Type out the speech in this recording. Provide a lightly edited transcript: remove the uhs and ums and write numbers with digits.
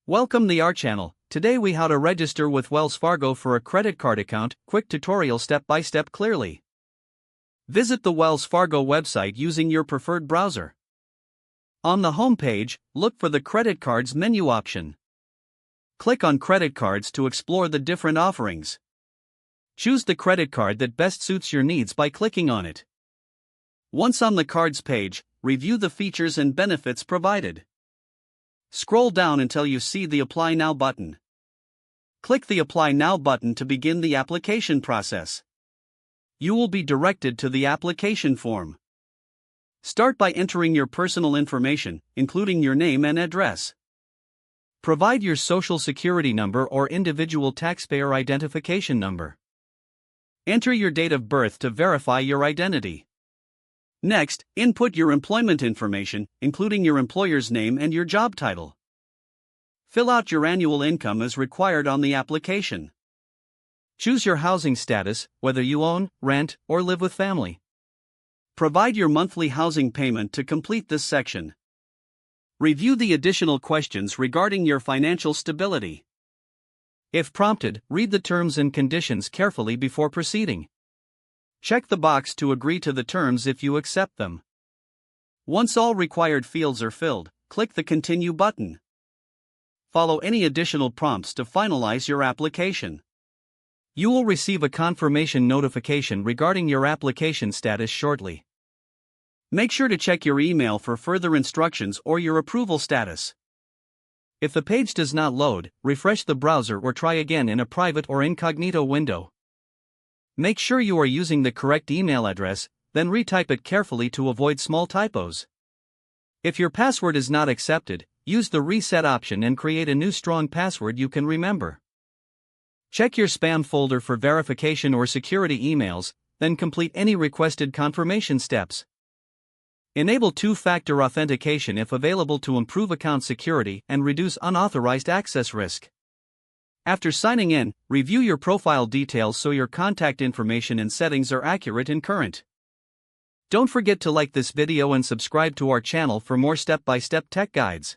Welcome to our channel. Today we how to register with Wells Fargo for a credit card account. Quick tutorial step by step clearly. Visit the Wells Fargo website using your preferred browser. On the home page, look for the credit cards menu option. Click on credit cards to explore the different offerings. Choose the credit card that best suits your needs by clicking on it. Once on the cards page, review the features and benefits provided. Scroll down until you see the Apply Now button. Click the Apply Now button to begin the application process. You will be directed to the application form. Start by entering your personal information, including your name and address. Provide your Social Security number or individual taxpayer identification number. Enter your date of birth to verify your identity. Next, input your employment information, including your employer's name and your job title. Fill out your annual income as required on the application. Choose your housing status, whether you own, rent, or live with family. Provide your monthly housing payment to complete this section. Review the additional questions regarding your financial stability. If prompted, read the terms and conditions carefully before proceeding. Check the box to agree to the terms if you accept them. Once all required fields are filled, click the Continue button. Follow any additional prompts to finalize your application. You will receive a confirmation notification regarding your application status shortly. Make sure to check your email for further instructions or your approval status. If the page does not load, refresh the browser or try again in a private or incognito window. Make sure you are using the correct email address, then retype it carefully to avoid small typos. If your password is not accepted, use the reset option and create a new strong password you can remember. Check your spam folder for verification or security emails, then complete any requested confirmation steps. Enable two-factor authentication if available to improve account security and reduce unauthorized access risk. After signing in, review your profile details so your contact information and settings are accurate and current. Don't forget to like this video and subscribe to our channel for more step-by-step tech guides.